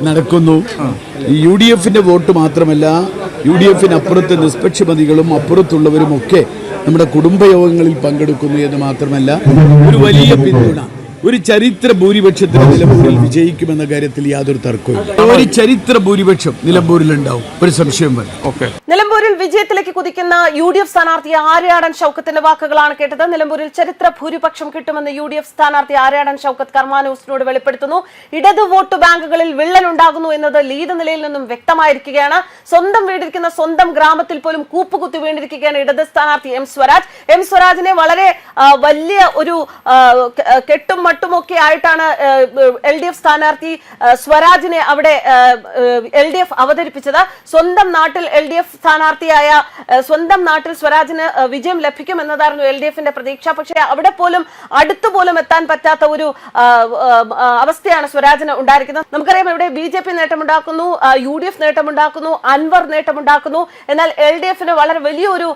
നടക്കുന്നു. U D എഫിന്റെ vote മാത്രമല്ല, യു ഡി എഫിന് അപ്പുറത്ത് നിഷ്പക്ഷമതികളും അപ്പുറത്തുള്ളവരും ഒക്കെ നമ്മുടെ കുടുംബയോഗങ്ങളിൽ പങ്കെടുക്കുന്നു എന്ന് മാത്രമല്ല, ഒരു വലിയ പിന്തുണ, ഒരു ചരിത്ര ഭൂരിപക്ഷത്തിന് നിലമ്പൂരിൽ വിജയിക്കുമെന്ന കാര്യത്തിൽ യാതൊരു തർക്കവും. ഒരു ചരിത്ര ഭൂരിപക്ഷം നിലമ്പൂരിൽ ഉണ്ടാവും, ഒരു സംശയം വരും. നിലമ്പൂരിൽ വിജയത്തിലേക്ക് കുതിക്കുന്ന യു ഡി എഫ് സ്ഥാനാർത്ഥി ആര്യാടൻ ഷൗക്കത്തിന്റെ വാക്കുകളാണ് കേട്ടത്. നിലമ്പൂരിൽ ചരിത്ര ഭൂരിപക്ഷം കിട്ടുമെന്ന് യു ഡി എഫ് സ്ഥാനാർത്ഥി ആര്യാടൻ ഷൗക്കത്ത് കർമ്മ ന്യൂസിനോട് വെളിപ്പെടുത്തുന്നു. ഇടത് വോട്ട് ബാങ്കുകളിൽ വിള്ളൽ ഉണ്ടാകുന്നു എന്നത് ലീഡ് നിലയിൽ നിന്നും വ്യക്തമായിരിക്കുകയാണ്. സ്വന്തം വീടിരിക്കുന്ന സ്വന്തം ഗ്രാമത്തിൽ പോലും കൂപ്പുകുത്തി വീണ്ടിരിക്കുകയാണ് ഇടത് സ്ഥാനാർത്ഥി എം സ്വരാജ്. എം സ്വരാജിനെ വളരെ വലിയ ഒരു കെട്ടും മട്ടുമൊക്കെ ആയിട്ടാണ് എൽ ഡി എഫ് സ്ഥാനാർത്ഥി സ്വരാജിനെ അവിടെ എൽ ഡി എഫ് അവതരിപ്പിച്ചത്. സ്വന്തം നാട്ടിൽ എൽ ഡി എഫ് സ്ഥാനാർത്ഥിയായ സ്വന്തം നാട്ടിൽ സ്വരാജിന് വിജയം ലഭിക്കും എന്നതായിരുന്നു എൽ ഡി എഫിന്റെ പ്രതീക്ഷ. പക്ഷേ അവിടെ പോലും അടുത്തുപോലും എത്താൻ പറ്റാത്ത ഒരു അവസ്ഥയാണ് സ്വരാജിന് ഉണ്ടായിരിക്കുന്നത്. നമുക്കറിയാം, ഇവിടെ ബി ജെ പി നേട്ടമുണ്ടാക്കുന്നു, യു ഡി എഫ് നേട്ടമുണ്ടാക്കുന്നു, അൻവർ നേട്ടമുണ്ടാക്കുന്നു. എന്നാൽ എൽ ഡി എഫിന് വളരെ വലിയൊരു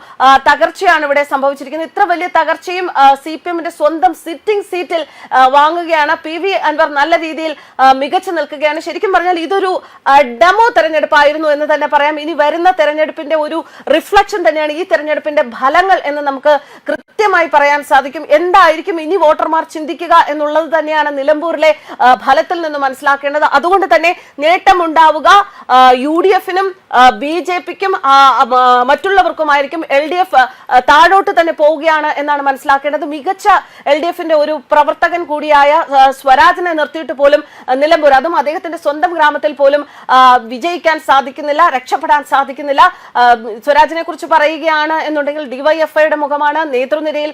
തകർച്ചയാണ് ഇവിടെ സംഭവിച്ചിരിക്കുന്നത്. ഇത്ര വലിയ തകർച്ചയും സി പി എമ്മിന്റെ സ്വന്തം സിറ്റിംഗ് സീറ്റിൽ വാങ്ങുകയാണ്. പി വി അൻവർ നല്ല രീതിയിൽ മികച്ചു നിൽക്കുകയാണ്. ശരിക്കും പറഞ്ഞാൽ ഇതൊരു ഡെമോ തെരഞ്ഞെടുപ്പായിരുന്നു എന്ന് തന്നെ പറയാം. ഇനി വരുന്ന തെരഞ്ഞെടുപ്പിന്റെ ഒരു റിഫ്ലക്ഷൻ തന്നെയാണ് ഈ തെരഞ്ഞെടുപ്പിന്റെ ഫലങ്ങൾ എന്ന് നമുക്ക് കൃത്യമായി പറയാൻ സാധിക്കും. എന്തായിരിക്കും ഇനി വോട്ടർമാർ ചിന്തിക്കുക എന്നുള്ളത് തന്നെയാണ് നിലമ്പൂരിലെ ഫലത്തിൽ നിന്ന് മനസ്സിലാക്കേണ്ടത്. അതുകൊണ്ട് തന്നെ നേട്ടമുണ്ടാവുക യു ഡി എഫിനും ബി ജെ പിക്കും മറ്റുള്ളവർക്കുമായിരിക്കും. എൽ ഡി എഫ് താഴോട്ട് തന്നെ പോവുകയാണ് എന്നാണ് മനസ്സിലാക്കേണ്ടത്. മികച്ച എൽ ഡി എഫിന്റെ ഒരു പ്രവർത്തകൻ കൂടിയായ സ്വരാജിനെ നിർത്തിയിട്ട് പോലും നിലമ്പൂർ, അതും അദ്ദേഹത്തിന്റെ സ്വന്തം ഗ്രാമത്തിൽ പോലും വിജയിക്കാൻ സാധിക്കുന്നില്ല, രക്ഷപ്പെടാൻ സാധിക്കുന്നില്ല. സ്വരാജിനെ കുറിച്ച് പറയുകയാണ് എന്നുണ്ടെങ്കിൽ ഡിവൈഎഫ്ഐയുടെ മുഖമാണ്, നേതൃനിരയിൽ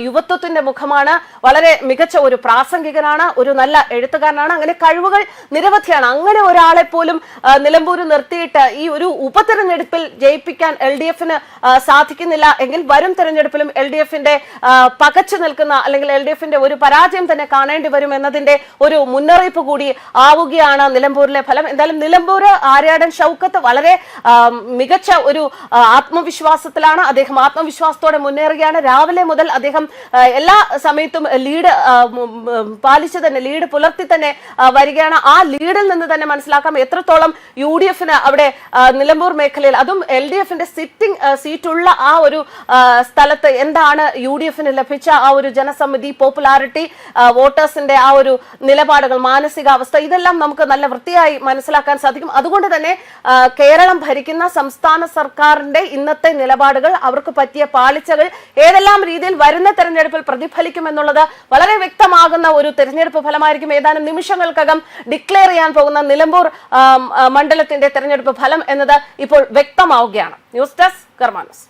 യുവത്വത്തിന്റെ മുഖമാണ്, വളരെ മികച്ച ഒരു പ്രാസംഗികനാണ്, ഒരു നല്ല എഴുത്തുകാരനാണ്. അങ്ങനെ കഴിവുകൾ നിരവധിയാണ്. അങ്ങനെ ഒരാളെ പോലും നിലമ്പൂർ നിർത്തിയിട്ട് ഈ ഒരു ഉപതെരഞ്ഞെടുപ്പിൽ ജയിപ്പിക്കാൻ എൽ ഡി എഫിന് സാധിക്കുന്നില്ല എങ്കിൽ വരും തെരഞ്ഞെടുപ്പിലും എൽ ഡി എഫിന്റെ പകച്ചു നിൽക്കുന്ന അല്ലെങ്കിൽ എൽ ഡി എഫിന്റെ ഒരു പരാജയം തന്നെ കാണേണ്ടി വരും എന്നതിന്റെ ഒരു മുന്നറിയിപ്പ് കൂടി ആവുകയാണ് നിലമ്പൂരിലെ ഫലം. എന്തായാലും നിലമ്പൂർ ആര്യാടൻ ഷൗക്കത്ത് വളരെ മികച്ച ഒരു ആത്മവിശ്വാസത്തിലാണ്. അദ്ദേഹം ആത്മവിശ്വാസത്തോടെ മുന്നേറുകയാണ്. രാവിലെ മുതൽ അദ്ദേഹം എല്ലാ സമയത്തും ലീഡ് പാലിച്ച് തന്നെ, ലീഡ് പുലർത്തി തന്നെ വരികയാണ്. ആ ലീഡിൽ നിന്ന് തന്നെ മനസ്സിലാക്കാം എത്രത്തോളം യു ഡി എഫിന് അവിടെ നിലമ്പൂർ മേഖലയിൽ, അതും എൽ ഡി എഫിന്റെ സിറ്റിംഗ് സീറ്റുള്ള ആ ഒരു സ്ഥലത്ത് എന്താണ് യു ഡി എഫിന് ലഭിച്ച ആ ഒരു ജനസമിതി, പോപ്പുലാരിറ്റി, വോട്ടേഴ്സിന്റെ ആ ഒരു നിലപാടുകൾ, മാനസികാവസ്ഥ, ഇതെല്ലാം നമുക്ക് നല്ല വൃത്തിയായി മനസ്സിലാക്കാൻ സാധിക്കും. അതുകൊണ്ട് തന്നെ കേരളം ഭരിക്കുന്ന സംസ്ഥാന സർക്കാരിന്റെ ഇന്നത്തെ നിലപാടുകൾ, അവർക്ക് പറ്റിയ പാളിച്ചകൾ ഏതെല്ലാം രീതിയിൽ വരുന്ന തെരഞ്ഞെടുപ്പിൽ പ്രതിഫലിക്കുമെന്നുള്ളത് വളരെ വ്യക്തമാകുന്ന ഒരു തെരഞ്ഞെടുപ്പ് ഫലമായിരിക്കും ഏതാനും നിമിഷങ്ങൾക്കകം ഡിക്ലെയർ ചെയ്യാൻ പോകുന്ന നിലമ്പൂർ മണ്ഡലത്തിന്റെ തെരഞ്ഞെടുപ്പ് ഫലം എന്നത് ഇപ്പോൾ വ്യക്തമാവുകയാണ്. ന്യൂസ് ഡെസ്ക് കർമ്മ ന്യൂസ്.